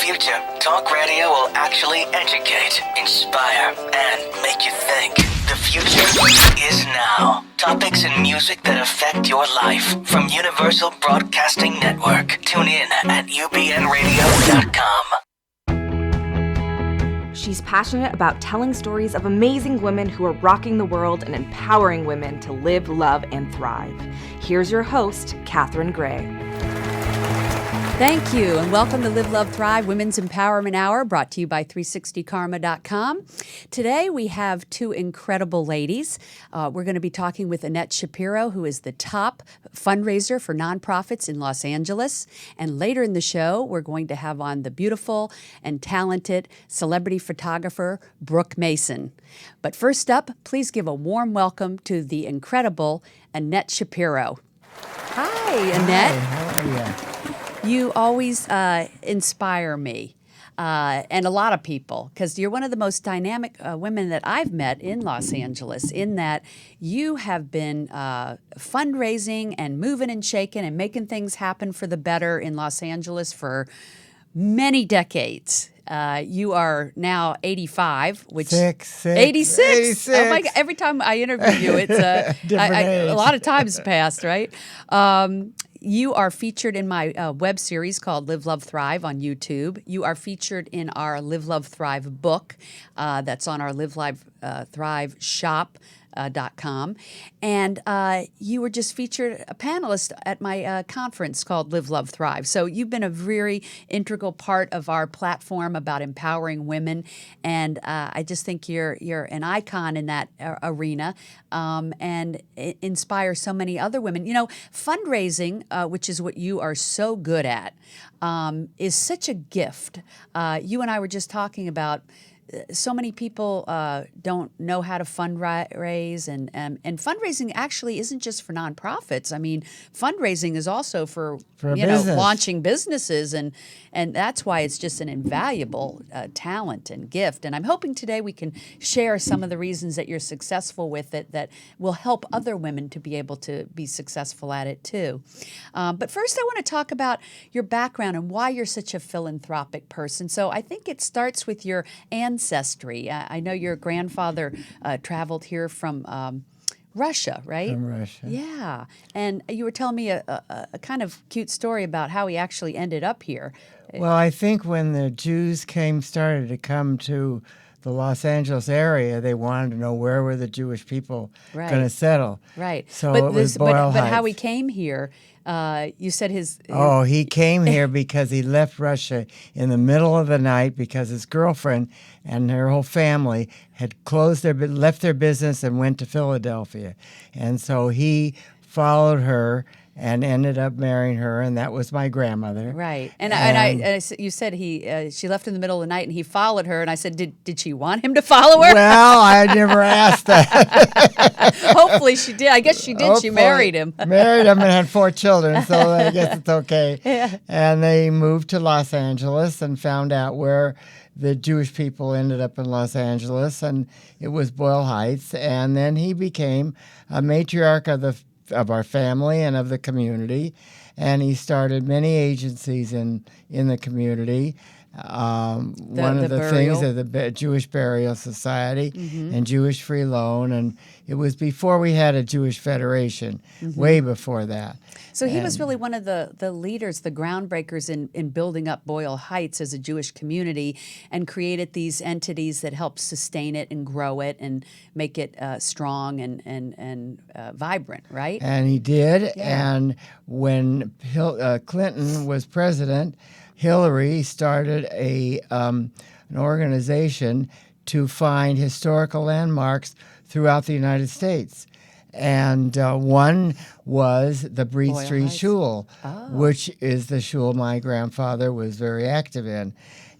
future, talk radio will actually educate, inspire, and make you think. The future is now. Topics and music that affect your life from Universal Broadcasting Network. Tune in at ubnradio.com. She's passionate about telling stories of amazing women who are rocking the world and empowering women to live, love, and thrive. Here's your host, Catherine Gray. Thank you, and welcome to Live, Love, Thrive Women's Empowerment Hour, brought to you by 360karma.com. Today we have two incredible ladies. We're going to be talking with Annette Shapiro, who is the top fundraiser for nonprofits in Los Angeles. And later in the show, we're going to have on the beautiful and talented celebrity photographer, Brooke Mason. But first up, please give a warm welcome to the incredible Annette Shapiro. Hi, Annette. Hi, how are you? You always inspire me and a lot of people, because you're one of the most dynamic women that I've met in Los Angeles, in that you have been fundraising and moving and shaking and making things happen for the better in Los Angeles for many decades. You are now 85, which 86. Oh my God! Every time I interview you, it's a lot of time's passed, right? You are featured in my web series called Live, Love, Thrive on YouTube. You are featured in our Live, Love, Thrive book that's on our Live, Love, Thrive shop. .com. And you were just featured a panelist at my conference called Live, Love, Thrive. So you've been a very integral part of our platform about empowering women, and I just think you're an icon in that arena, and inspire so many other women. You know, fundraising, which is what you are so good at, is such a gift. You and I were just talking about so many people don't know how to fundraise, and fundraising actually isn't just for nonprofits. I mean, fundraising is also for launching businesses, and that's why it's just an invaluable talent and gift. And I'm hoping today we can share some of the reasons that you're successful with it that will help other women to be able to be successful at it too. But first, I want to talk about your background and why you're such a philanthropic person. So I think it starts with your ancestry. I know your grandfather traveled here from Russia, right? From Russia. Yeah. And you were telling me a kind of cute story about how he actually ended up here. Well, I think when the Jews started to come to the Los Angeles area, they wanted to know where were the Jewish people going to settle. Right. So it was Boyle Heights. But how he came here, you said he came here because he left Russia in the middle of the night because his girlfriend and her whole family had left their business and went to Philadelphia. And so he followed her and ended up marrying her, and that was my grandmother. Right. And you said she left in the middle of the night, and he followed her, and I said, did she want him to follow her? Well, I never asked that. Hopefully she did. I guess she did. Hopefully. She married him. Married him and had 4 children, so I guess it's okay. Yeah. And they moved to Los Angeles and found out where the Jewish people ended up in Los Angeles, and it was Boyle Heights. And then he became a matriarch of our family and of the community, and he started many agencies in the community. One of the things is the Jewish Burial Society and Jewish Free Loan, and it was before we had a Jewish Federation, way before that. So he was really one of the leaders, the groundbreakers in building up Boyle Heights as a Jewish community, and created these entities that helped sustain it and grow it and make it strong and vibrant, right? And he did, Yeah. and when Clinton was president, Hillary started an organization to find historical landmarks throughout the United States. And one was the Breed Boyle Street Heights. Shul, which is the shul my grandfather was very active in.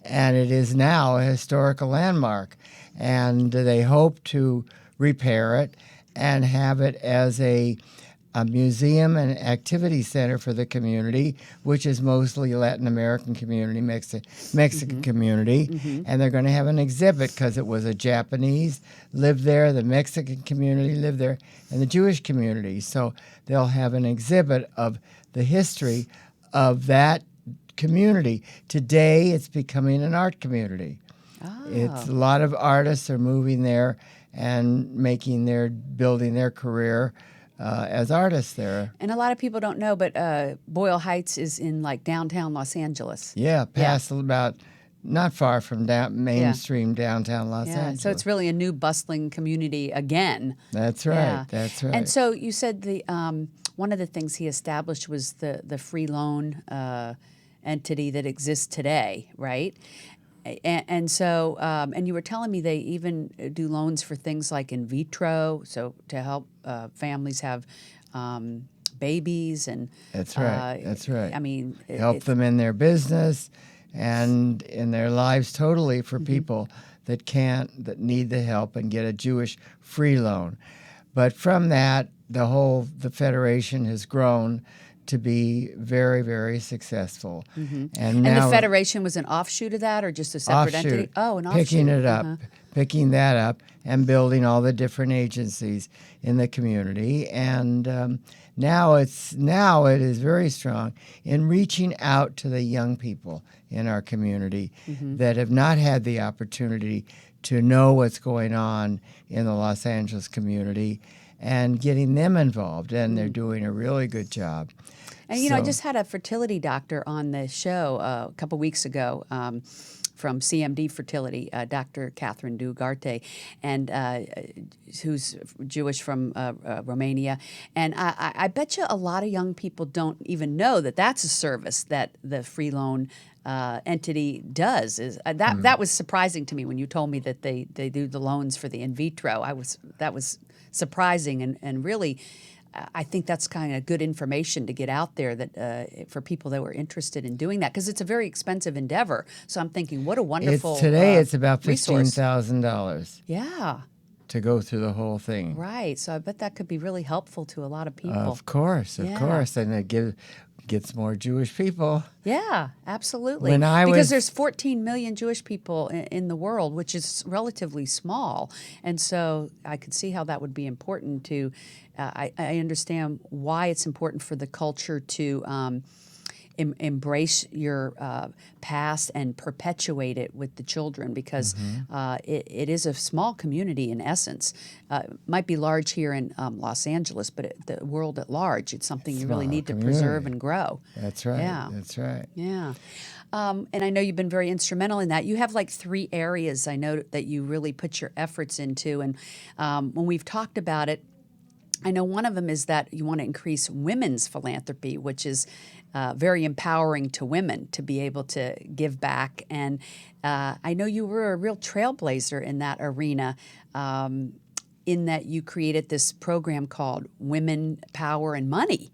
And it is now a historical landmark. And they hope to repair it and have it as a museum and activity center for the community, which is mostly Latin American community, Mexican community. And they're going to have an exhibit because it was a Japanese lived there, the Mexican community lived there, and the Jewish community. So they'll have an exhibit of the history of that community. Today, it's becoming an art community. It's a lot of artists are moving there and building their career as artists there. And a lot of people don't know, but Boyle Heights is in like downtown Los Angeles. Yeah, past about not far from mainstream downtown Los Angeles. So it's really a new bustling community again. That's right. Yeah. That's right. And so you said the one of the things he established was the free loan entity that exists today, right? And so you were telling me they even do loans for things like in vitro, so to help families have babies and That's right. That's right. I mean, help them in their business and in their lives totally for people that need the help and get a Jewish free loan. But from that, the Federation has grown to be very, very successful. And now the Federation was an offshoot of that or just a separate entity? Oh, an offshoot. Picking it up, picking that up and building all the different agencies in the community. And now it is very strong in reaching out to the young people in our community that have not had the opportunity to know what's going on in the Los Angeles community and getting them involved. And they're doing a really good job. And, I just had a fertility doctor on the show a couple weeks ago from CMD Fertility, Dr. Catherine Dugarte, and who's Jewish from Romania. And I bet you a lot of young people don't even know that that's a service that the free loan entity does. That was surprising to me when you told me that they do the loans for the in vitro. That was surprising and really I think that's kind of good information to get out there that for people that were interested in doing that because it's a very expensive endeavor. So I'm thinking, what a wonderful today it's about resource. $15,000. Yeah. To go through the whole thing. Right. So I bet that could be really helpful to a lot of people. Of course, and it gets more Jewish people. Yeah, absolutely. Because there's 14 million Jewish people in the world, which is relatively small, and so I could see how that would be important to. I understand why it's important for the culture to embrace your past and perpetuate it with the children because it is a small community in essence. It might be large here in Los Angeles, but the world at large, it's something you really need to preserve and grow. That's right. Yeah. That's right. Yeah. And I know you've been very instrumental in that. You have like 3 areas I know that you really put your efforts into. And when we've talked about it, I know one of them is that you want to increase women's philanthropy, which is very empowering to women to be able to give back. And I know you were a real trailblazer in that arena in that you created this program called Women, Power, and Money.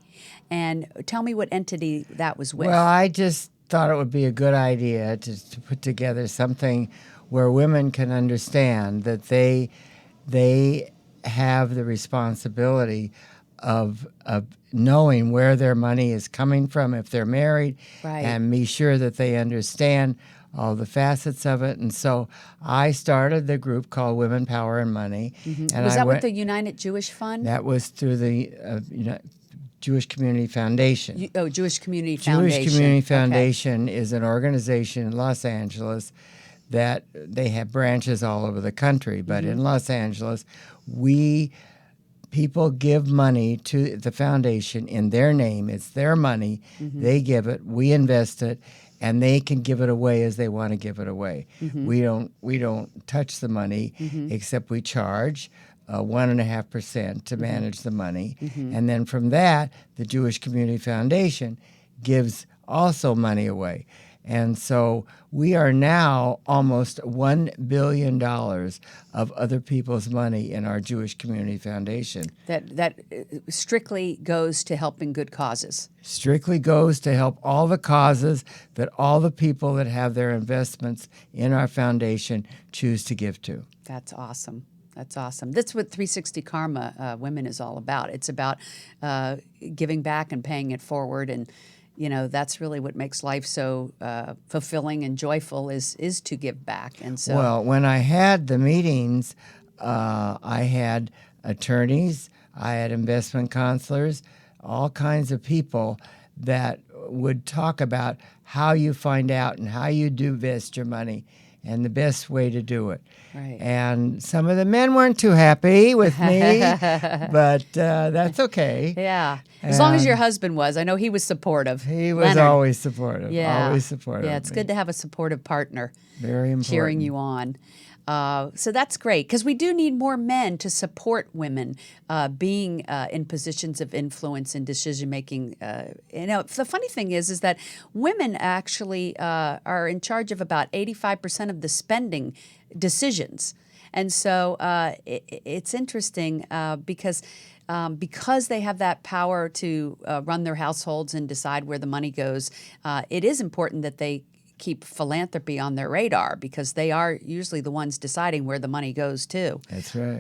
And tell me what entity that was with. Well, I just thought it would be a good idea to put together something where women can understand that they have the responsibility of knowing where their money is coming from if they're married, and be sure that they understand all the facets of it. And so I started the group called Women, Power, and Money. And was that with the United Jewish Fund? That was through the Jewish Community Foundation. Jewish Community Foundation. Jewish Community Foundation is an organization in Los Angeles that they have branches all over the country, but in Los Angeles, people give money to the foundation in their name. It's their money. They give it. We invest it, and they can give it away as they want to give it away. We don't touch the money, except we charge 1.5% to manage the money, and then from that, the Jewish Community Foundation gives also money away. And so we are now almost $1 billion of other people's money in our Jewish Community Foundation. That strictly goes to helping good causes. Strictly goes to help all the causes that all the people that have their investments in our foundation choose to give to. That's awesome. That's awesome. That's what 360 Karma Women is all about. It's about giving back and paying it forward, and that's really what makes life so fulfilling and joyful is to give back. And so, well, when I had the meetings, I had attorneys, I had investment counselors, all kinds of people that would talk about how you find out and how you do invest your money and the best way to do it. Right. And some of the men weren't too happy with me, but that's okay. Yeah. As long as your And husband was. I know he was supportive. he was Leonard. always supportive, Yeah. always supportive. Yeah, of it's me. good to have a supportive partner Very important. cheering you on. So that's great because we do need more men to support women being in positions of influence and decision making. The funny thing is that women actually are in charge of about 85% of the spending decisions, and so it's interesting because they have that power to run their households and decide where the money goes. It is important that they keep philanthropy on their radar because they are usually the ones deciding where the money goes to. That's right.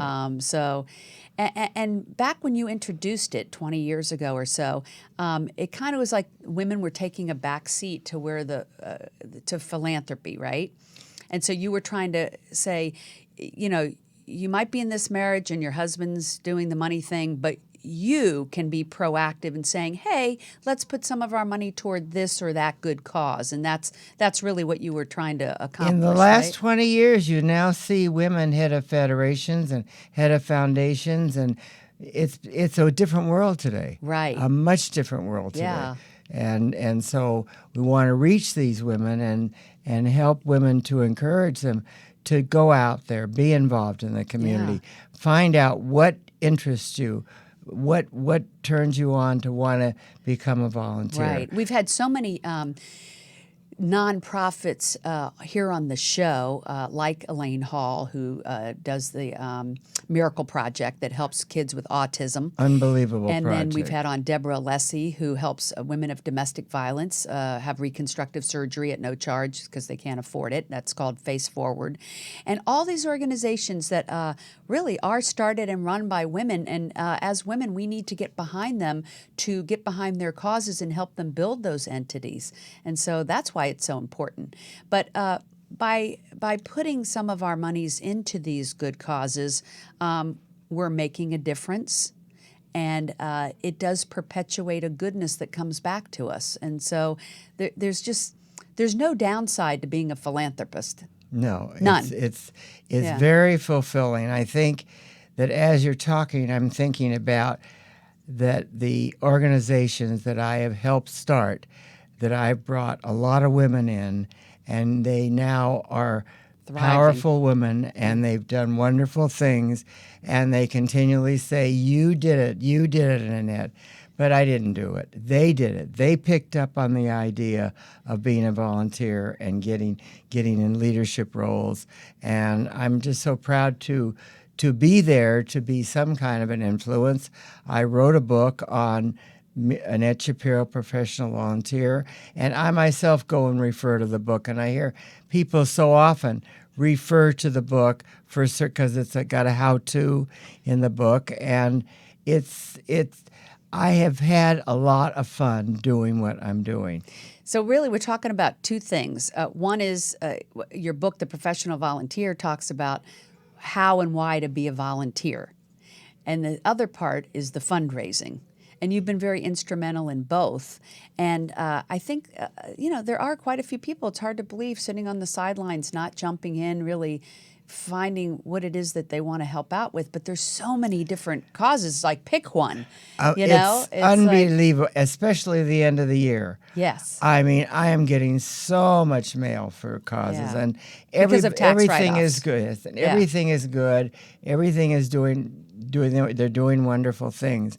And back when you introduced it 20 years ago or so, it kind of was like women were taking a back seat to where to philanthropy, right? And so you were trying to say, you might be in this marriage and your husband's doing the money thing, but you can be proactive in saying, hey, let's put some of our money toward this or that good cause. And that's really what you were trying to accomplish. In the last right? 20 years, you now see women head of federations and head of foundations, and it's a different world today. Right. A much different world today. Yeah. And so we want to reach these women and help women to encourage them to go out there, be involved in the community, find out what interests you, what turns you on to want to become a volunteer. Right. We've had so many nonprofits here on the show, like Elaine Hall, who does the Miracle Project that helps kids with autism. Unbelievable And project. then we've had on Deborah Alessi, who helps women of domestic violence have reconstructive surgery at no charge because they can't afford it. That's called Face Forward. And all these organizations that really are started and run by women. And as women, we need to get behind them to get behind their causes and help them build those entities. And so that's why it's so important. But by putting some of our monies into these good causes, we're making a difference, and it does perpetuate a goodness that comes back to us. And so there's no downside to being a philanthropist. No, None. It's Yeah. very fulfilling. I think that as you're talking, I'm thinking about that the organizations that I have helped start, that I've brought a lot of women in, and they now are Thriving. powerful women, and they've done wonderful things, and they continually say, you did it, Annette. But I didn't do it. They did it. They picked up on the idea of being a volunteer and getting in leadership roles. And I'm just so proud to be there, to be some kind of an influence. I wrote a book on Annette Shapiro, Professional Volunteer, and I myself go and refer to the book. And I hear people so often refer to the book because it's got a how-to in the book, and it's. I have had a lot of fun doing what I'm doing. So really, we're talking about two things. One is your book, The Professional Volunteer, talks about how and why to be a volunteer. And the other part is the fundraising. And you've been very instrumental in both. And I think, there are quite a few people, it's hard to believe, sitting on the sidelines, not jumping in, really finding what it is that they want to help out with. But there's so many different causes, like pick one. It's unbelievable, especially the end of the year. Yes. I mean, I am getting so much mail for causes, Yeah. and Because of tax everything write-offs. is good. Yeah. Everything is good. Everything is they're doing wonderful things.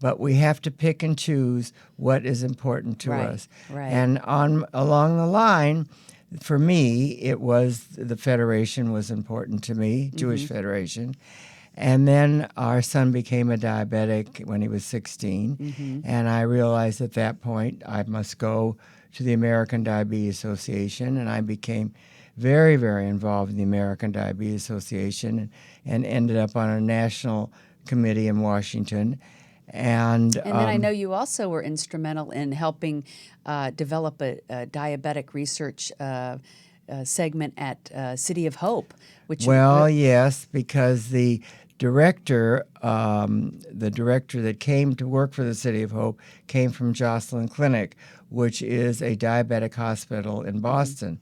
But we have to pick and choose what is important to Right, us. right. And along the line, for me, it was the Federation was important to me, Jewish Federation. And then our son became a diabetic when he was 16. And I realized at that point I must go to the American Diabetes Association. And I became very, very involved in the American Diabetes Association and ended up on a national committee in Washington. And then I know you also were instrumental in helping develop a diabetic research segment at City of Hope, which well, yes, because the director that came to work for the City of Hope came from Joslin Clinic, which is a diabetic hospital in Boston.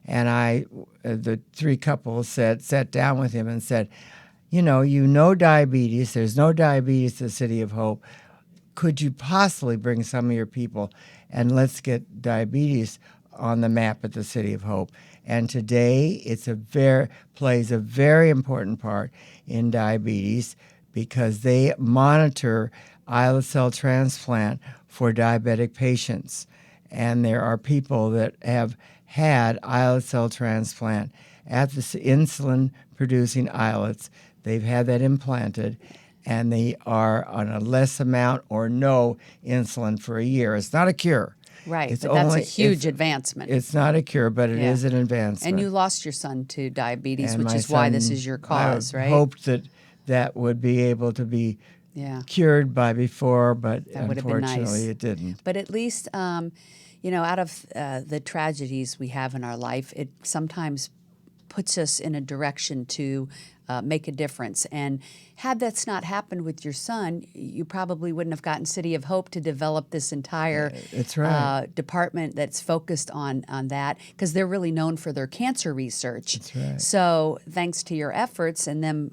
And the three couples sat down with him and said, you know diabetes. There's no diabetes at the City of Hope. Could you possibly bring some of your people and let's get diabetes on the map at the City of Hope? And today plays a very important part in diabetes because they monitor islet cell transplant for diabetic patients. And there are people that have had islet cell transplant at the insulin-producing islets. They've had that implanted, and they are on a less amount or no insulin for a year. It's not a cure. Right, but that's a huge advancement. It's not a cure, but it is an advancement. And you lost your son to diabetes, And which my is why son, this is your cause, I right? hoped that would be able to be cured by before, but That would have been nice. unfortunately it didn't. But at least, out of the tragedies we have in our life, it sometimes puts us in a direction to make a difference. And had that's not happened with your son, you probably wouldn't have gotten City of Hope to develop this entire That's right. department that's focused on that, because they're really known for their cancer research. That's right. So thanks to your efforts and them,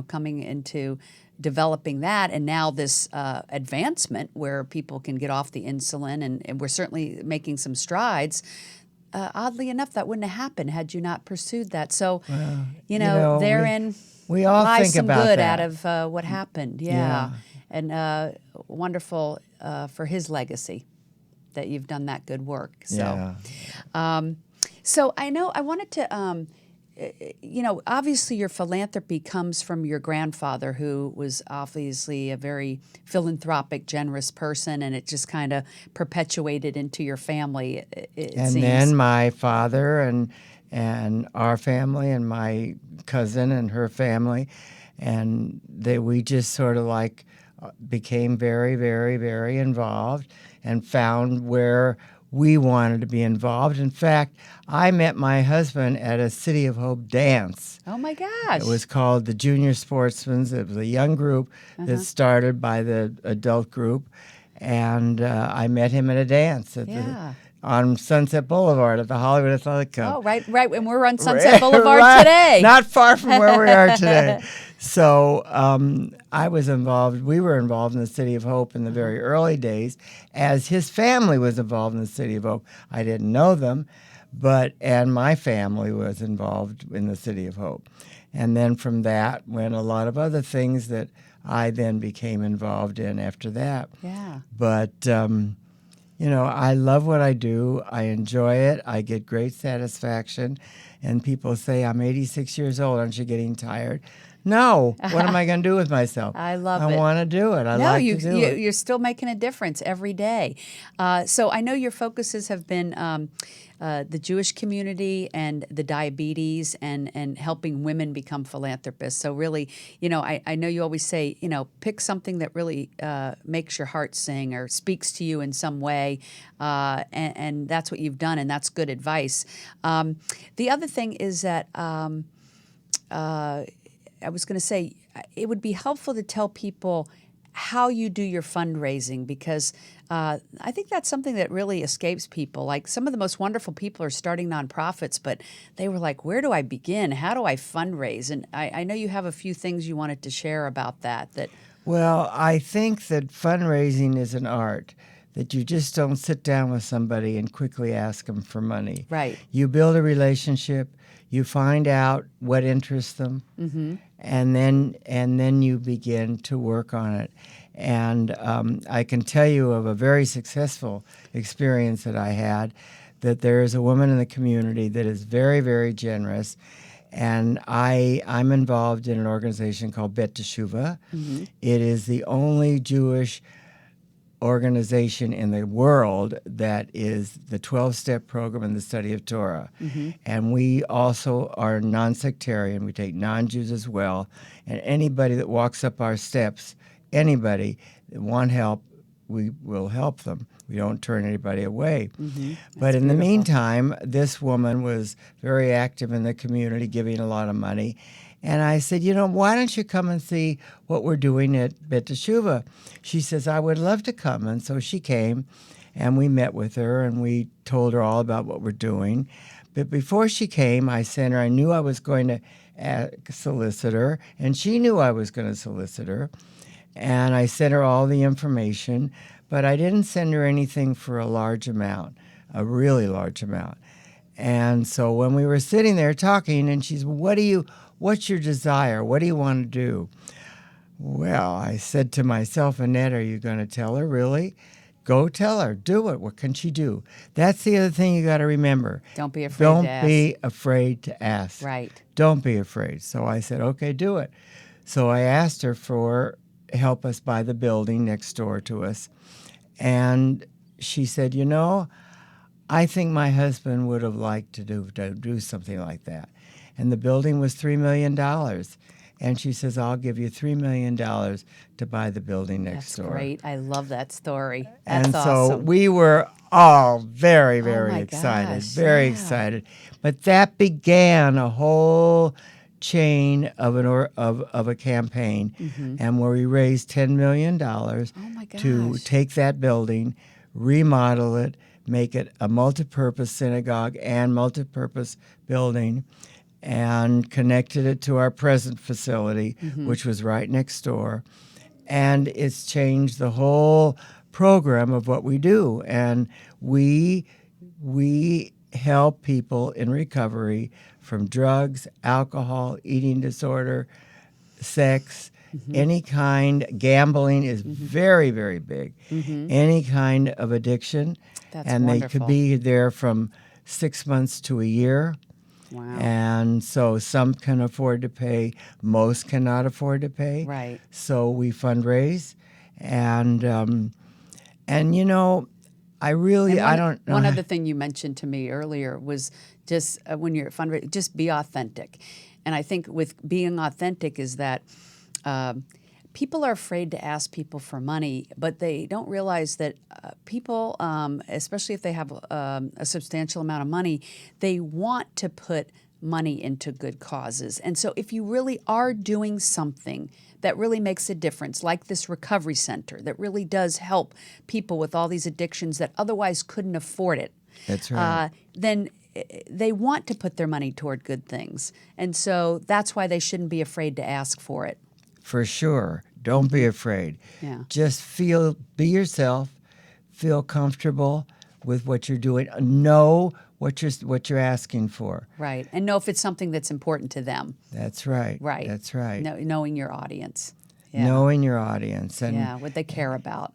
coming into developing that, and now this advancement where people can get off the insulin, and we're certainly making some strides. Oddly enough, that wouldn't have happened had you not pursued that. So, therein we all lies think some about good that. out of what happened. Yeah. And wonderful for his legacy that you've done that good work. So, so I know I wanted to. Obviously your philanthropy comes from your grandfather, who was obviously a very philanthropic, generous person, and it just kind of perpetuated into your family, it And seems. then my father and our family and my cousin and her family, and we just sort of like became very, very, very involved and found where we wanted to be involved. In fact, I met my husband at a City of Hope dance. Oh my gosh. It was called the Junior Sportsmen's. It was a young group that started by the adult group. And I met him at a dance on Sunset Boulevard at the Hollywood Athletic Club. Oh, right. And we're on Sunset Boulevard today. Not far from where we are today. So we were involved in the City of Hope in the very early days, as his family was involved in the City of Hope. I didn't know them, and my family was involved in the City of Hope. And then from that went a lot of other things that I then became involved in after that. Yeah. But, I love what I do. I enjoy it. I get great satisfaction. And people say, I'm 86 years old. Aren't you getting tired? No. What am I going to do with myself? I love it. I want to do it. I like to do it. You're still making a difference every day. So I know your focuses have been the Jewish community and the diabetes and helping women become philanthropists. So really, I know you always say, pick something that really makes your heart sing or speaks to you in some way. And that's what you've done, and that's good advice. The other thing is that I was going to say, it would be helpful to tell people how you do your fundraising, because I think that's something that really escapes people. Like, some of the most wonderful people are starting nonprofits, but they were like, where do I begin? How do I fundraise? And I know you have a few things you wanted to share about that. Well, I think that fundraising is an art, that you just don't sit down with somebody and quickly ask them for money. Right. You build a relationship. You find out what interests them, and then you begin to work on it. And I can tell you of a very successful experience that I had, that there is a woman in the community that is very, very generous, and I'm involved in an organization called Bet Teshuvah. It is the only Jewish organization in the world that is the 12-step program in the study of Torah. And we also are non-sectarian. We take non-Jews as well. And anybody that walks up our steps, anybody that want help, we will help them. We don't turn anybody away. But in the meantime, this woman was very active in the community, giving a lot of money. And I said, why don't you come and see what we're doing at Bet Teshuva? She says, I would love to come. And so she came, and we met with her, and we told her all about what we're doing. But before she came, I knew I was going to solicit her, and she knew I was going to solicit her. And I sent her all the information, but I didn't send her anything for a large amount, a really large amount. And so when we were sitting there talking, and she's, what's your desire? What do you want to do? Well, I said to myself, Annette, are you going to tell her, really? Go tell her. Do it. What can she do? That's the other thing you got to remember. Don't be afraid to ask. Don't be afraid to ask. Right. Don't be afraid. So I said, okay, do it. So I asked her for help us buy the building next door to us. And she said, I think my husband would have liked to do something like that. And the building was $3 million. And she says, I'll give you $3 million to buy the building next door. That's great. I love that story. And That's so awesome. we were all very, very my excited, gosh, very yeah. excited. But that began a whole chain of a campaign, and where we raised $10 million to gosh. take that building, remodel it, make it a multipurpose synagogue and multipurpose building, and connected it to our present facility, which was right next door. And it's changed the whole program of what we do. And we help people in recovery from drugs, alcohol, eating disorder, sex, any kind. Gambling is very, very big. Any kind of addiction. That's and wonderful. They could be there from 6 months to a year. Wow. And so some can afford to pay, most cannot afford to pay. Right. So we fundraise, and I really, I don't know. One other thing you mentioned to me earlier was just when you're fundraising, just be authentic. And I think with being authentic is that people are afraid to ask people for money, but they don't realize that people, especially if they have a substantial amount of money, they want to put money into good causes. And so if you really are doing something that really makes a difference, like this recovery center that really does help people with all these addictions that otherwise couldn't afford it, That's right. then they want to put their money toward good things. And so that's why they shouldn't be afraid to ask for it. For sure. Don't be afraid. Yeah. Just be yourself, feel comfortable with what you're doing, know what you're asking for. Right. And know if it's something that's important to them. That's right. Right. That's right. Knowing your audience. Yeah. Knowing your audience. And what they care about.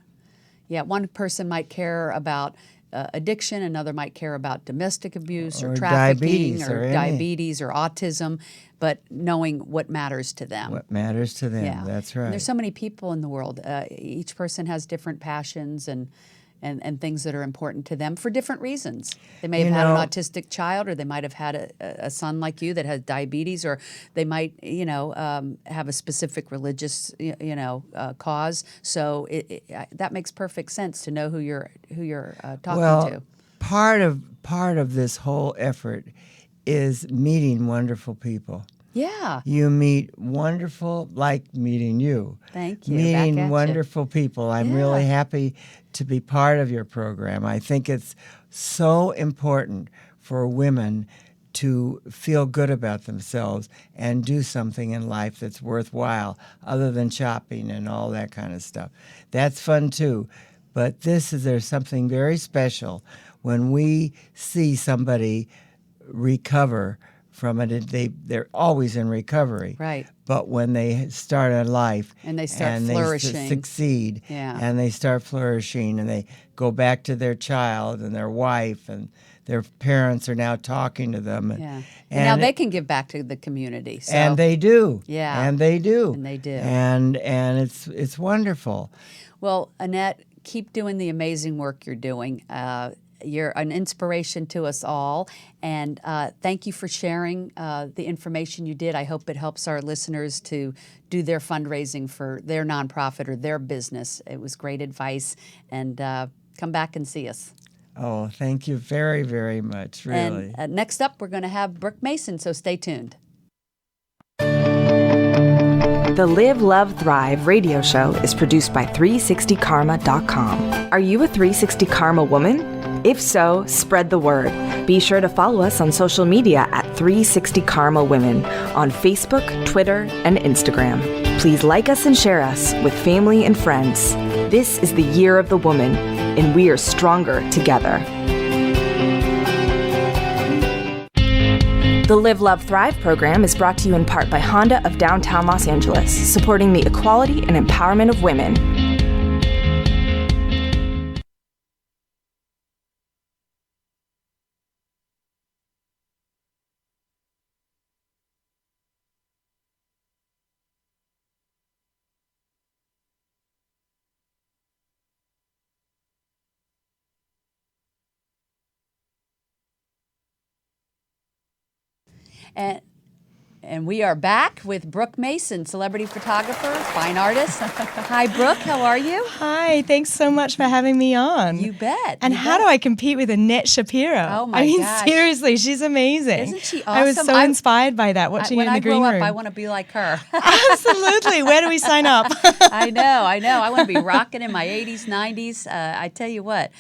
Yeah, one person might care about addiction, another might care about domestic abuse or trafficking diabetes or autism, but knowing what matters to them. What matters to them. Yeah. That's right. And there's so many people in the world. Each person has different passions and things that are important to them for different reasons. They may have had an autistic child, or they might have had a son like you that has diabetes, or they might, have a specific religious, cause. So that makes perfect sense to know who you're talking to. Part of this whole effort is meeting wonderful people. Yeah. You meet wonderful, like meeting you. Thank you. Meeting Back at wonderful people. I'm really happy to be part of your program. I think it's so important for women to feel good about themselves and do something in life that's worthwhile other than shopping and all that kind of stuff. That's fun too. But there's something very special when we see somebody recover from it. They're always in recovery. Right. But when they start a life And they start and flourishing. they succeed, Yeah. and they start flourishing, and they go back to their child and their wife, and their parents are now talking to them. Yeah. And now they can give back to the community. So. And they do. Yeah. And they do. And they do. And it's wonderful. Well, Annette, keep doing the amazing work you're doing. You're an inspiration to us all, and thank you for sharing the information you did. I hope it helps our listeners to do their fundraising for their nonprofit or their business. It was great advice, and come back and see us. Oh, thank you very, very much, really. And next up, we're going to have Brooke Mason, so stay tuned. The Live, Love, Thrive radio show is produced by 360karma.com. Are you a 360 Karma woman? If so, spread the word. Be sure to follow us on social media at 360 Karma Women on Facebook, Twitter, and Instagram. Please like us and share us with family and friends. This is the year of the woman, and we are stronger together. The Live, Love, Thrive program is brought to you in part by Honda of downtown Los Angeles, supporting the equality and empowerment of women. And we are back with Brooke Mason, celebrity photographer, fine artist. Hi, Brooke. How are you? Hi, thanks so much for having me on. You bet. And how do I compete with Annette Shapiro? Oh my gosh. I mean, seriously, she's amazing. Isn't she awesome? I was so inspired by that, watching you in the green room. When I grow up, I want to be like her. Absolutely. Where do we sign up? I know. I want to be rocking in my 80s, 90s. I tell you what.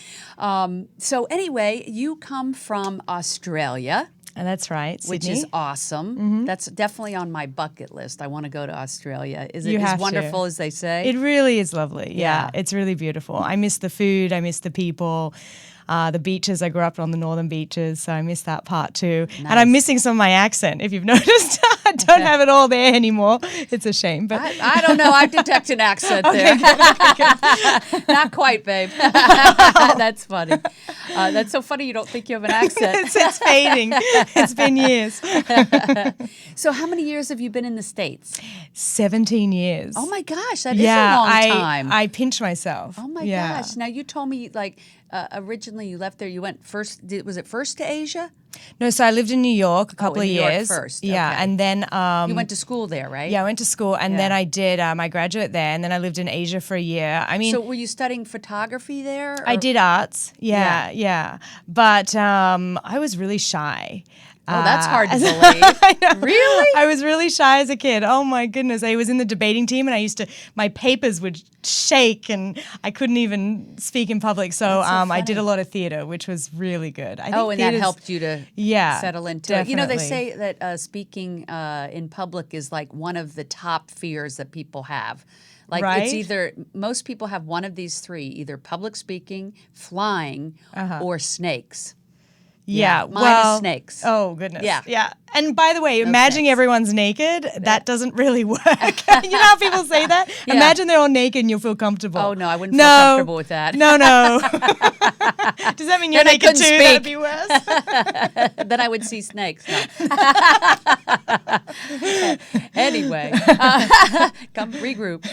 So anyway, you come from Australia. And that's right, Sydney. Which is awesome. Mm-hmm. That's definitely on my bucket list. I want to go to Australia. Is it You as have wonderful to. as they say? It really is lovely. Yeah. Yeah, it's really beautiful. I miss the food. I miss the people. The beaches. I grew up on the northern beaches, so I miss that part too. Nice. And I'm missing some of my accent, if you've noticed. I don't have it all there anymore. It's a shame. But I don't know. I detect an accent there. Not quite, babe. That's funny. That's so funny you don't think you have an accent. it's fading. It's been years. So how many years have you been in the States? 17 years. Oh my gosh, that is a long time. I pinch myself. Oh my gosh. Now you told me originally you left there, you went first, was it first to Asia? No, so I lived in New York a couple of New York years. first. Yeah, Okay. and then You went to school there, right? yeah, I went to school, and then I did my graduate there, and then I lived in Asia for a year. I mean, So were you studying photography there? I or- did arts. Yeah. But I was really shy. Oh, that's hard to believe. Really? I was really shy as a kid. Oh my goodness. I was in the debating team and my papers would shake and I couldn't even speak in public. So, I did a lot of theater, which was really good. I think and that helped you to settle into it. You know, they definitely. say that speaking in public is like one of the top fears that people have. Like Right? it's either, most people have one of these three, either public speaking, flying, or snakes. Yeah, mine is snakes. Oh goodness. Yeah. Yeah. And by the way, imagining snakes. everyone's naked, that doesn't really work. You know how people say that? Yeah. Imagine they're all naked and you'll feel comfortable. Oh no, I wouldn't feel comfortable with that. No. Does that mean you're Then I naked too? couldn't That'd speak. be worse. Then I would see snakes. No. Anyway, come regroup.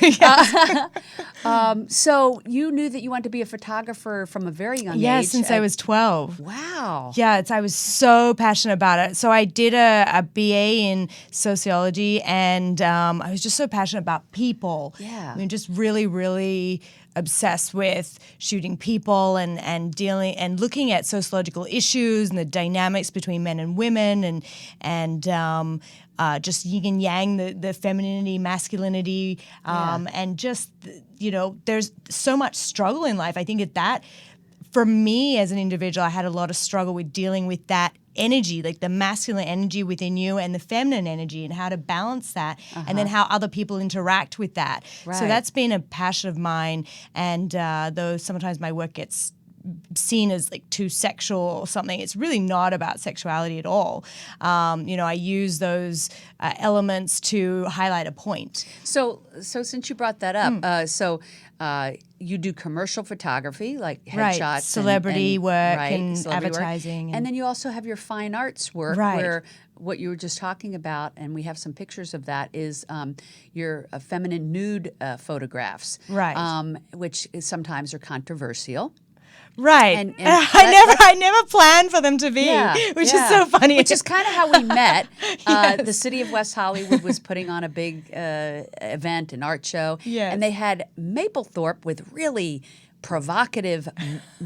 So you knew that you wanted to be a photographer from a very young age. Yeah, since I was 12. Wow. Yeah, I was so passionate about it. So I did a BA in sociology, and I was just so passionate about people. Yeah. I mean, just really, really obsessed with shooting people and dealing and looking at sociological issues and the dynamics between men and women and just yin and yang, the femininity, masculinity, and just, there's so much struggle in life. I think that for me as an individual, I had a lot of struggle with dealing with that energy, like the masculine energy within you and the feminine energy, and how to balance that, and then how other people interact with that. Right. So that's been a passion of mine, and though sometimes my work gets seen as like too sexual or something, it's really not about sexuality at all. I use those elements to highlight a point. So since you brought that up, you do commercial photography, like headshots, Right. Celebrity work and celebrity work. advertising. And then you also have your fine arts work, Right. where what you were just talking about, and we have some pictures of that, is your feminine nude photographs, Right. Which sometimes are controversial. Right. And I never planned for them to be, which is so funny. Which is kind of how we met. The city of West Hollywood was putting on a big event, an art show, Yes. and they had Maplethorpe with really provocative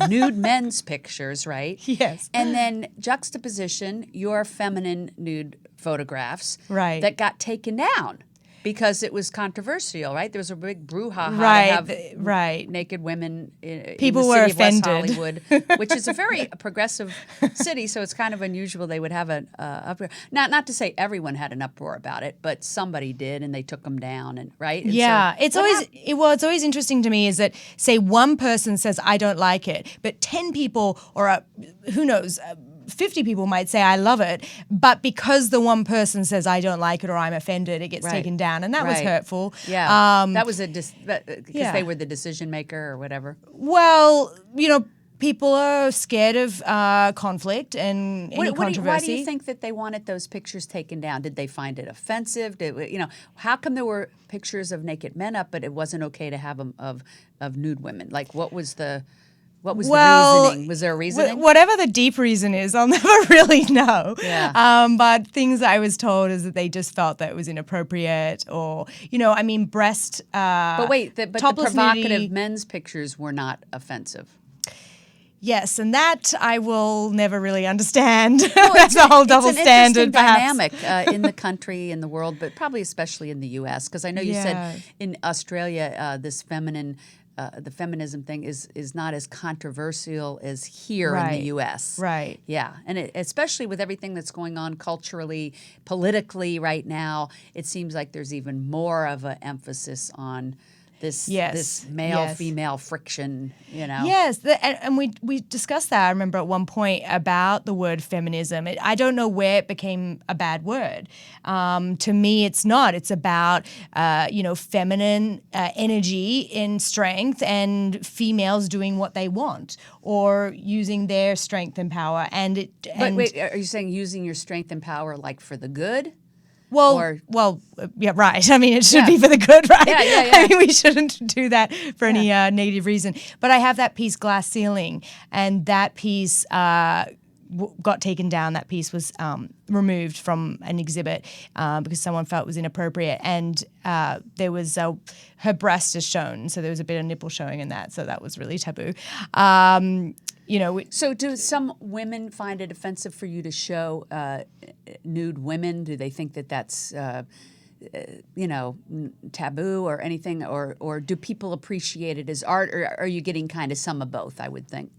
nude men's pictures, right? Yes. And then juxtaposition your feminine nude photographs Right. that got taken down. because it was controversial, right? There was a big brouhaha Right, to have right. naked women People in the were city of West offended. Hollywood, which is a very progressive city, so it's kind of unusual they would have an uproar. Not to say everyone had an uproar about it, but somebody did, and they took them down, and right? And Yeah, so it's always interesting to me is that, say, one person says I don't like it, but 10 people or who knows, 50 people might say I love it, but because the one person says I don't like it or I'm offended, it gets Right. taken down, and that was Right. hurtful. Yeah, that was because yeah. they were the decision maker or whatever. Well, people are scared of conflict and any controversy. Why do you think that they wanted those pictures taken down? Did they find it offensive? How come there were pictures of naked men up, but it wasn't okay to have them of nude women? Like, what was the reasoning? Was there a reasoning? Whatever the deep reason is, I'll never really know. Yeah. But things I was told is that they just felt that it was inappropriate, or breast. But wait, but the topless provocative nudity. men's pictures were not offensive. Yes, and that I will never really understand. That's a whole double it's an standard, interesting perhaps. dynamic in the country, in the world, but probably especially in the U.S. Because I know you Yeah. said in Australia this the feminism thing is not as controversial as here in the Right. U.S. Right. Yeah, and especially with everything that's going on culturally, politically right now, it seems like there's even more of an emphasis on this Yes. male-female friction, Yes, and we discussed that, I remember, at one point about the word feminism. I don't know where it became a bad word. To me, it's not. It's about, feminine energy and strength and females doing what they want or using their strength and power. But wait, are you saying using your strength and power like for the good? Yeah, right. I mean, it should Yeah. be for the good, right? Yeah. I mean, we shouldn't do that for any negative reason. But I have that piece, Glass Ceiling, and that piece got taken down. That piece was removed from an exhibit because someone felt it was inappropriate. And there was her breast is shown, so there was a bit of nipple showing in that, so that was really taboo. So do some women find it offensive for you to show nude women? Do they think that that's taboo or anything? Or do people appreciate it as art? Or are you getting kind of some of both, I would think?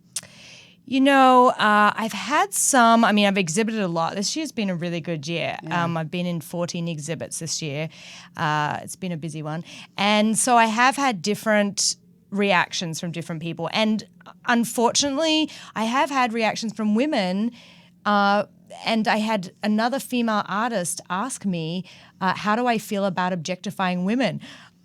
I've had some. I mean, I've exhibited a lot. This year's been a really good year. Yeah. I've been in 14 exhibits this year. It's been a busy one. And so I have had different reactions from different people. And unfortunately, I have had reactions from women. And I had another female artist ask me, how do I feel about objectifying women?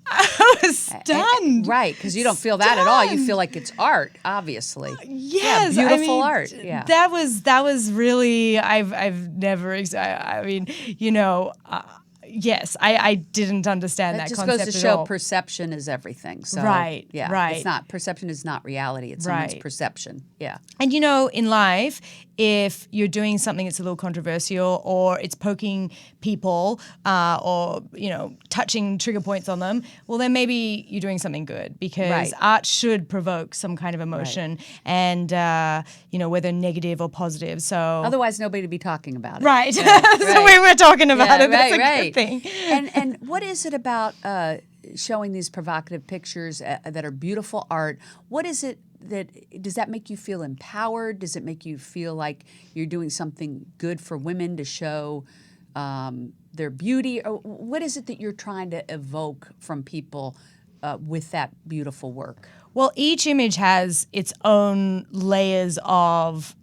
I was stunned. Right, because you don't feel that at all. You feel like it's art, obviously. Yes, yeah, beautiful I mean, art. Yeah, that was really. I've never. I mean, yes, I didn't understand that just concept goes to at show all. perception is everything. So, Right, yeah, right. It's not perception is not reality. It's someone's Right. perception. Yeah. And in life, if you're doing something that's a little controversial or it's poking people or, touching trigger points on them, well, then maybe you're doing something good because Right. art should provoke some kind of emotion and, whether negative or positive. So Otherwise, nobody would be talking about it. Right. Yeah, So we were talking about Yeah, it. That's right, a good thing. And what is it about showing these provocative pictures that are beautiful art? What is it does that make you feel empowered? Does it make you feel like you're doing something good for women to show their beauty? Or what is it that you're trying to evoke from people with that beautiful work? Well, each image has its own layers of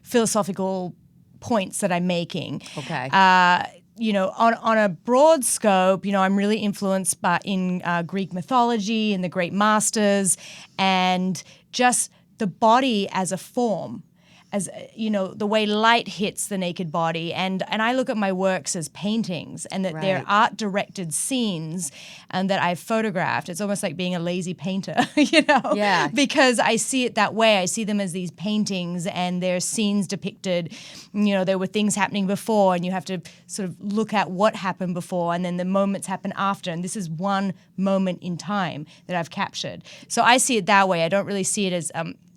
philosophical points that I'm making. Okay. On a broad scope, I'm really influenced in Greek mythology and the great masters and just the body as a form. As the way light hits the naked body, and I look at my works as paintings, and that they're Right. art-directed scenes, and that I've photographed. It's almost like being a lazy painter, Yeah. because I see it that way. I see them as these paintings, and they're scenes depicted. There were things happening before, and you have to sort of look at what happened before, and then the moments happen after, and this is one moment in time that I've captured. So I see it that way. I don't really see it as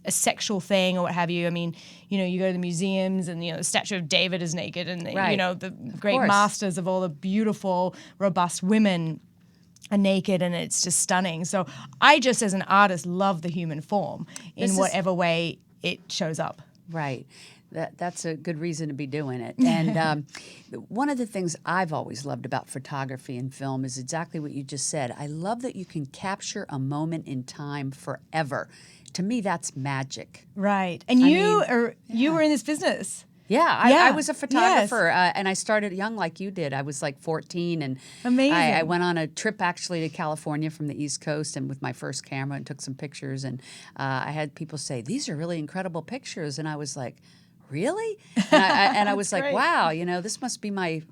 a sexual thing or what have you. I mean, you go to the museums and, the statue of David is naked and, Right. the great course. masters of all the beautiful, robust women are naked, and it's just stunning. So I just, as an artist, love the human form in whatever way it shows up. Right. That's a good reason to be doing it. And one of the things I've always loved about photography and film is exactly what you just said. I love that you can capture a moment in time forever. To me, that's magic. Right. And you were in this business. Yeah, I was a photographer, Yes. and I started young like you did. I was like 14, and Amazing. I went on a trip actually to California from the East Coast, and with my first camera, and took some pictures. And I had people say, "These are really incredible pictures," and I was like, "Really?" And I was like, great. "Wow, this must be my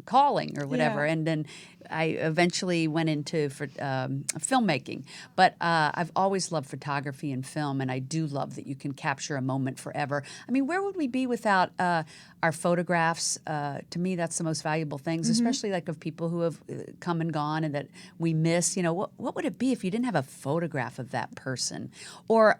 calling or whatever." Yeah. And then I eventually went into filmmaking. But I've always loved photography and film, and I do love that you can capture a moment forever. I mean, where would we be without our photographs? To me, that's the most valuable things, especially like of people who have come and gone and that we miss. What would it be if you didn't have a photograph of that person? Or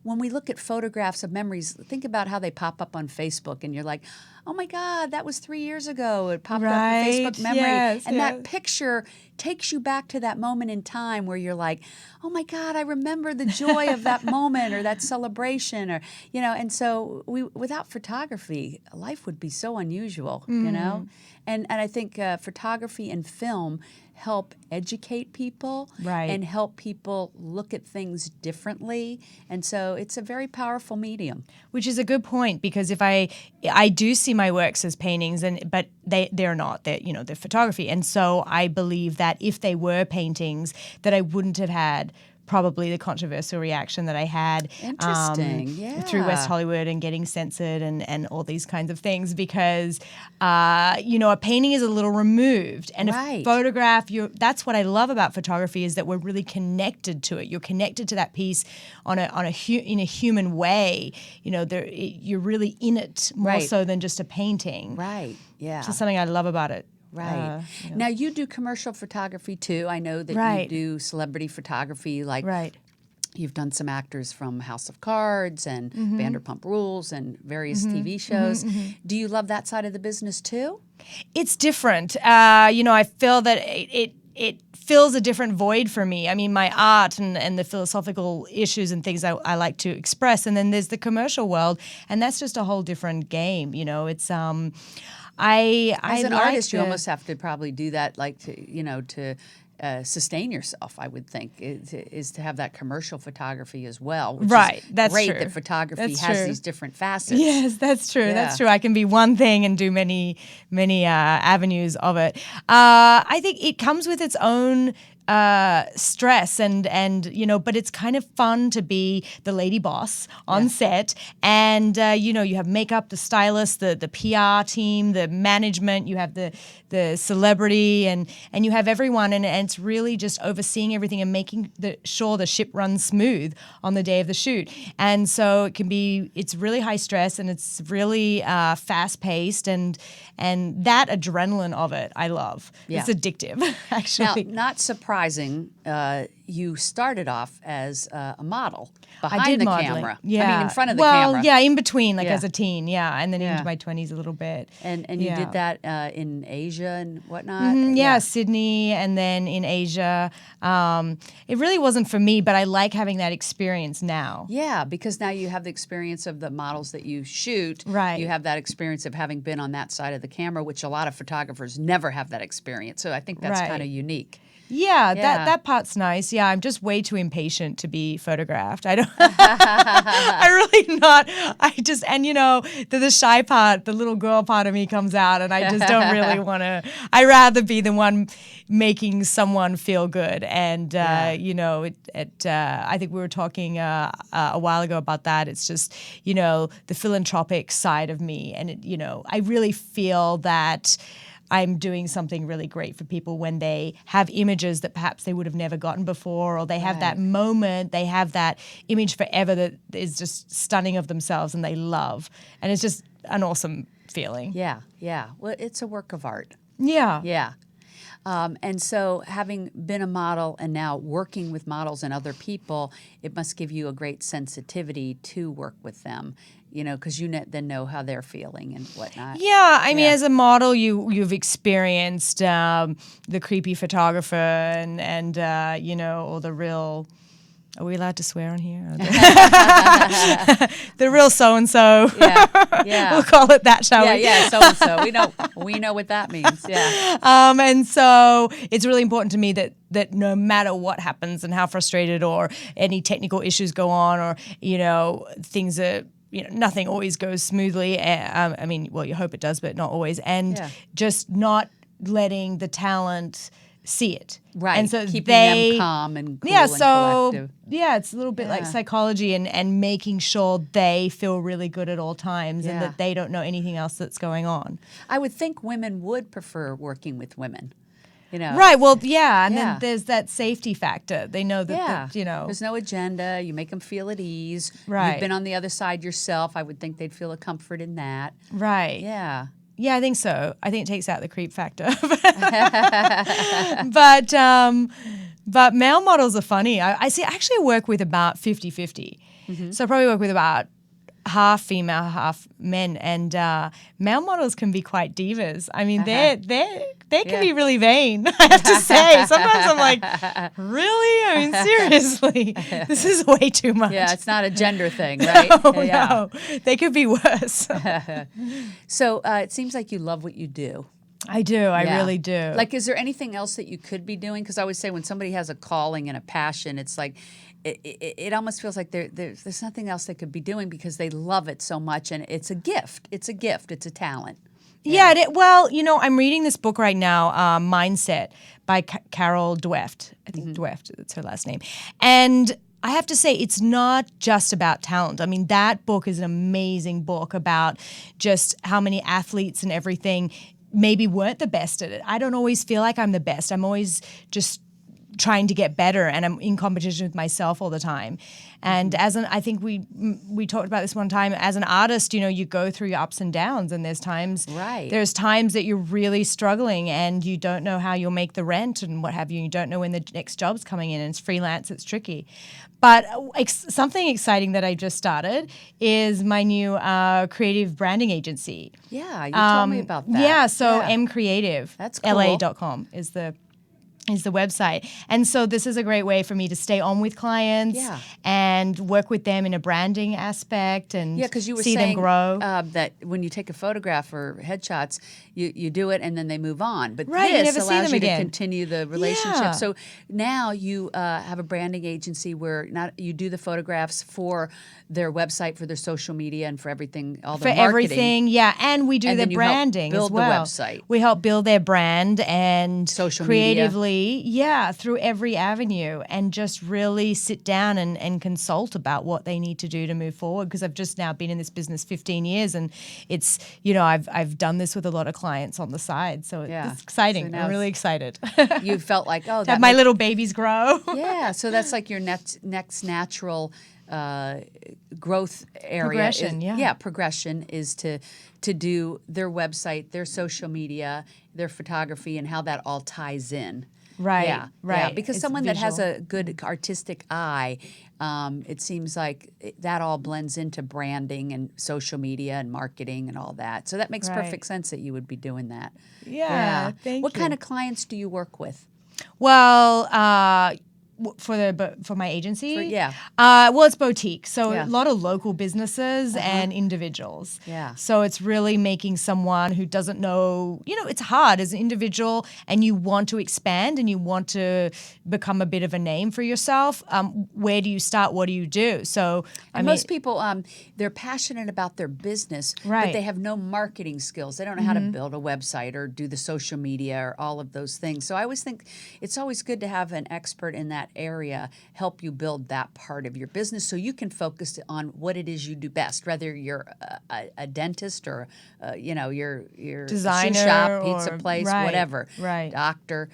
when we look at photographs of memories, think about how they pop up on Facebook, and you're like, oh my God, that was 3 years ago. It popped up Right. in Facebook memory. Yes, and yes. that picture takes you back to that moment in time where you're like, oh my God, I remember the joy of that moment or that celebration, or and so without photography, life would be so unusual, And I think photography and film help educate people Right. and help people look at things differently. And so it's a very powerful medium. Which is a good point, because if I do see my works as paintings, but they're not. They're photography. And so I believe that if they were paintings, that I wouldn't have had probably the controversial reaction that I had Interesting, yeah. through West Hollywood and getting censored and all these kinds of things, because a painting is a little removed, and Right. a photograph, that's what I love about photography, is that we're really connected to it. You're connected to that piece in a human way. You're really in it more Right. so than just a painting. Right, yeah. Which is something I love about it. Right. Now, you do commercial photography, too. I know that Right. you do celebrity photography, like Right. you've done some actors from House of Cards and Mm-hmm. Vanderpump Rules and various TV shows. Do you love that side of the business, too? It's different. I feel that it fills a different void for me. I mean, my art and the philosophical issues and things I like to express, and then there's the commercial world, and that's just a whole different game. It's As an like artist, you almost have to probably do that, like to sustain yourself. I would think is to have that commerciul photography as well. Which Right, is that's great true. that photography That's has true. these different facets. Yes, that's true. Yeah. That's true. I can be one thing and do many avenues of it. I think it comes with its own stress and but it's kind of fun to be the lady boss on set, and you have makeup, the stylist, the PR team, the management, you have the celebrity, and you have everyone, and it's really just overseeing everything and making sure the ship runs smooth on the day of the shoot. And so it's really high stress, and it's really fast paced, and that adrenaline of it I love. Yeah. It's addictive, Now, actually. not surprising, you started off as a model I behind did the modeling. camera. Yeah. I mean, in front of the well, camera. yeah, in between, Yeah. as a teen, and then Yeah. into my 20s a little bit. And you Yeah. did that in Asia and whatnot? Yeah, Sydney, and then in Asia. It really wasn't for me, but I like having that experience now. Yeah, because now you have the experience of the models that you shoot. Right. You have that experience of having been on that side of the camera, which a lot of photographers never have that experience. So I think that's Right. kind of unique. Yeah, Yeah. that part's nice. Yeah, I'm just way too impatient to be photographed. I don't. I really not. I just the shy part, the little girl part of me comes out, and I just don't really want to. I rather be the one making someone feel good, and I think we were talking a while ago about that. It's just the philanthropic side of me, and I really feel that I'm doing something really great for people when they have images that perhaps they would have never gotten before, or they have that moment, they have that image forever that is just stunning of themselves and they love. And it's just an awesome feeling. Yeah, yeah. Well, it's a work of art. Yeah. Yeah. And so having been a model and now working with models and other people, it must give you a great sensitivity to work with them, because you then know how they're feeling and whatnot. Yeah, I mean, as a model, you've experienced the creepy photographer and all the real. Are we allowed to swear on here? The real so and so. Yeah. We'll call it that, shall we? Yeah. So and so. We know what that means. Yeah. And so it's really important to me that no matter what happens and how frustrated or any technical issues go on, or things are. Nothing always goes smoothly. I mean, well, you hope it does, but not always. And just not letting the talent see it. Right. And so keeping them calm and cool and collective. Yeah, it's a little bit like psychology and making sure they feel really good at all times and that they don't know anything else that's going on. I would think women would prefer working with women. Right. Well, and then there's that safety factor. They know that, there's no agenda. You make them feel at ease. Right. You've been on the other side yourself. I would think they'd feel a comfort in that. Right. Yeah. Yeah, I think so. I think it takes out the creep factor. But male models are funny. I actually work with about 50-50. Mm-hmm. So I probably work with about half female, half men, and male models can be quite divas. I mean, they can be really vain, I have to say. Sometimes I'm like, really? I mean, seriously, this is way too much. Yeah, it's not a gender thing, right? No, they could be worse. So it seems like you love what you do. I do. I really do. Like, is there anything else that you could be doing? Because I always say when somebody has a calling and a passion, it's like it almost feels like there's nothing else they could be doing because they love it so much, and it's a gift. It's a gift. It's a talent. Yeah. Well, I'm reading this book right now, Mindset by Carol Dweck. I think Dweck, that's her last name. And I have to say, it's not just about talent. I mean, that book is an amazing book about just how many athletes and everything maybe weren't the best at it. I don't always feel like I'm the best. I'm always just trying to get better, and I'm in competition with myself all the time. And I think we talked about this one time, as an artist, you go through your ups and downs, and there's times that you're really struggling and you don't know how you'll make the rent and what have you. You don't know when the next job's coming in, and it's freelance, it's tricky. But something exciting that I just started is my new creative branding agency. Yeah, you told me about that. Yeah, so mcreative, that's cool. la.com is the website. And so this is a great way for me to stay on with clients and work with them in a branding aspect and because you were see saying, them grow. That when you take a photograph or headshots, you do it and then they move on. But Right, you this never see allows them you again. to continue the relationship. Yeah. So now you have a branding agency where you do the photographs for their website, for their social media, and for everything, all their For marketing. everything, and we do And their then you help branding build as well. the website. We help build their brand and Social media. creatively, through every avenue, and just really sit down and consult about what they need to do to move forward. Because I've just now been in this business 15 years, and it's I've done this with a lot of clients on the side, so it's exciting. So I'm really excited. You felt like, to have my little babies grow. Yeah, so that's like your next natural growth area. Progression, progression is to do their website, their social media, their photography, and how that all ties in. Right, Yeah, right. Yeah, because It's someone that has visual. a good artistic eye, it seems like that all blends into branding and social media and marketing and all that. So that makes Right. perfect sense that you would be doing that. Yeah, thank What you. kind of clients do you work with? Well, for my agency? Well, it's boutique. So a lot of local businesses and individuals. Yeah. So it's really making someone who doesn't know, it's hard as an individual and you want to expand and you want to become a bit of a name for yourself. Where do you start? What do you do? So Most people, they're passionate about their business, but Right. they have no marketing skills. They don't know how to build a website or do the social media or all of those things. So I always think it's always good to have an expert in that area help you build that part of your business so you can focus on what it is you do best, whether you're a dentist or, your Designer shoe shop, pizza or- place, right, whatever, right. doctor.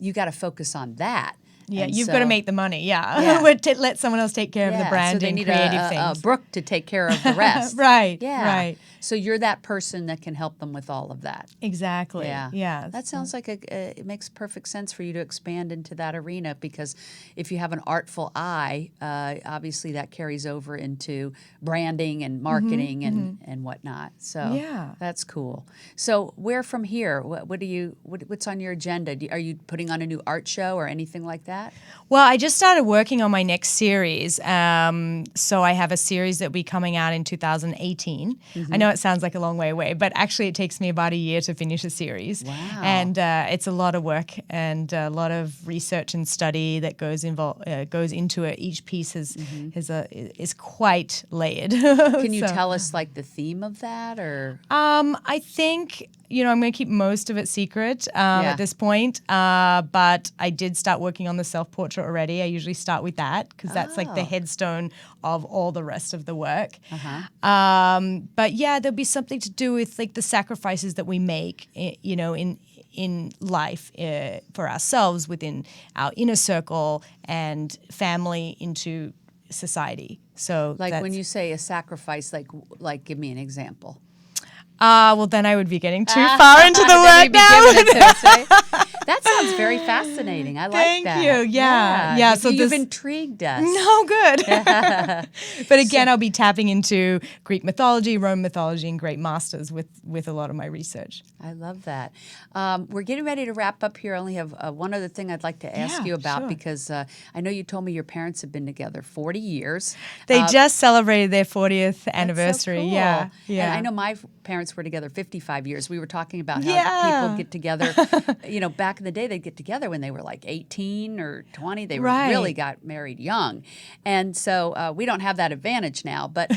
You got to focus on that. Yeah, And you've so- got to make the money. Yeah, Yeah. Let someone else take care of the so they branding, need creative a things. Brooke to take care of the rest. Right, Yeah. right. So you're that person that can help them with all of that. Exactly. Yeah. That sounds like it makes perfect sense for you to expand into that arena, because if you have an artful eye, obviously that carries over into branding and marketing and whatnot. So Yeah. that's cool. So where from here? What's on your agenda? Are you putting on a new art show or anything like that? Well, I just started working on my next series. So I have a series that will be coming out in 2018. I know it sounds like a long way away, but actually it takes me about a year to finish a series. Wow. And it's a lot of work and a lot of research and study that goes into it. Each piece is quite layered. Can you So, tell us like the theme of that, or? I think, I'm going to keep most of it secret at this point. But I did start working on the self-portrait already. I usually start with that because that's like the headstone of all the rest of the work. But yeah, there'll be something to do with like the sacrifices that we make, in life for ourselves within our inner circle and family into society. So Like when that's- you say a sacrifice, like give me an example. well, then I would be getting too far into the Then work you'd be now. giving it to us, eh? That sounds very fascinating. I like Thank that. you. Yeah. So you've this- intrigued us. No, good. But again, I'll be tapping into Greek mythology, Roman mythology, and great masters with a lot of my research. I love that. We're getting ready to wrap up here. I only have one other thing I'd like to ask Yeah, you about, sure. because I know you told me your parents have been together 40 years. They just celebrated their 40th anniversary. That's so cool. Yeah. Yeah. And I know my parents were together 55 years. We were talking about how Yeah. people get together. Back in the day, they'd get together when they were like 18 or 20. They Right. really got married young. And so we don't have that advantage now. But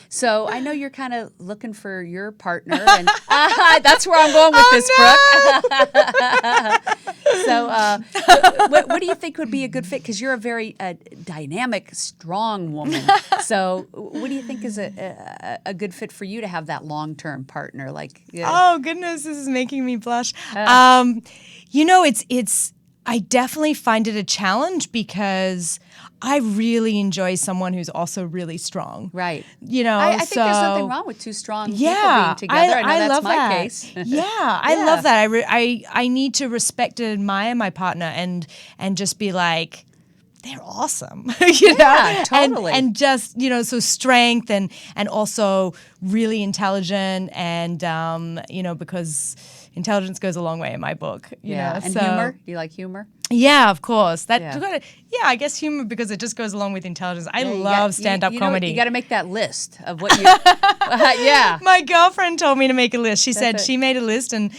so I know you're kind of looking for your partner. And that's where I'm going with this, Brooke. So what do you think would be a good fit? Because you're a very dynamic, strong woman. So what do you think is a good fit for you to have that long-term partner? Like, Oh goodness, this is making me blush. It's I definitely find it a challenge because I really enjoy someone who's also really strong. right. I think there's nothing wrong with two strong people Yeah, being together. I know that's love my that. case. I love that. I need to respect and admire my partner and just be like, they're awesome, Yeah, totally. and just so strength and also really intelligent and because intelligence goes a long way in my book. You know, And so- humor? Do you like humor? Yeah, of course. Yeah. I guess humor because it just goes along with intelligence. I Yeah, you love got- stand-up you know what? comedy. You got to make that list of what you. Yeah. My girlfriend told me to make a list. She said it. she made a list and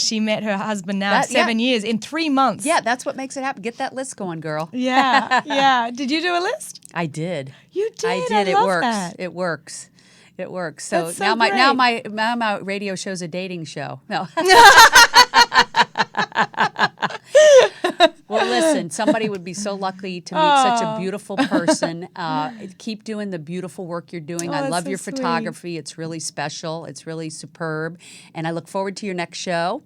she met her husband now That- yeah. 7 years in 3 months. Yeah, that's what makes it happen. Get that list going, girl. Yeah. Did you do a list? I did. You did. I did. It love works. that. It works. It works. So, That's so now great. my radio show's a dating show. No. Well, listen, somebody would be so lucky to meet such a beautiful person. Keep doing the beautiful work you're doing. I that's love so your sweet. photography. It's really special. It's really superb. And I look forward to your next show.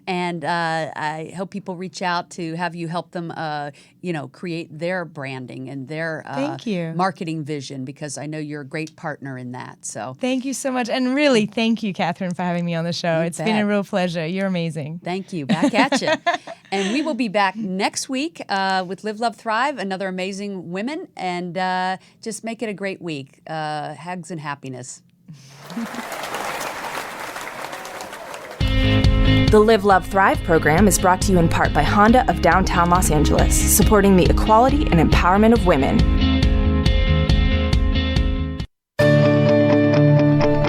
And I hope people reach out to have you help them, create their branding and their Thank you. marketing vision, because I know you're a great partner in that. So Thank you so much. And really, thank you, Catherine, for having me on the show. It's been bet. a real pleasure. You're amazing. thank you. Back at you. And we will be back next week with Live, Love, Thrive, another amazing women, and just make it a great week. Hugs and happiness. The Live, Love, Thrive program is brought to you in part by Honda of downtown Los Angeles, supporting the equality and empowerment of women.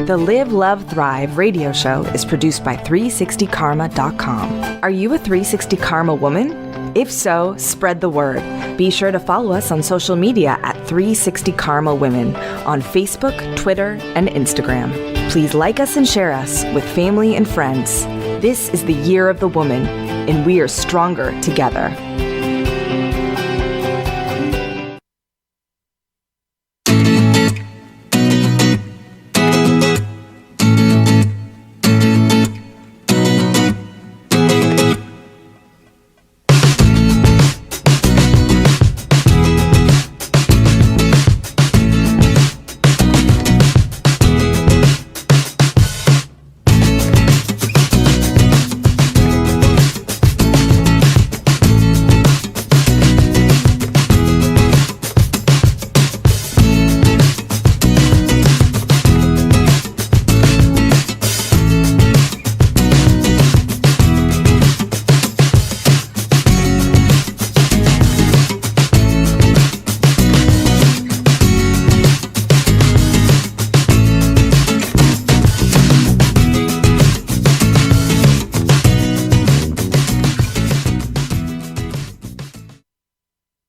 The Live, Love, Thrive radio show is produced by 360karma.com. Are you a 360 Karma woman? If so, spread the word. Be sure to follow us on social media at 360 Karma Women on Facebook, Twitter, and Instagram. Please like us and share us with family and friends. This is the year of the woman, and we are stronger together.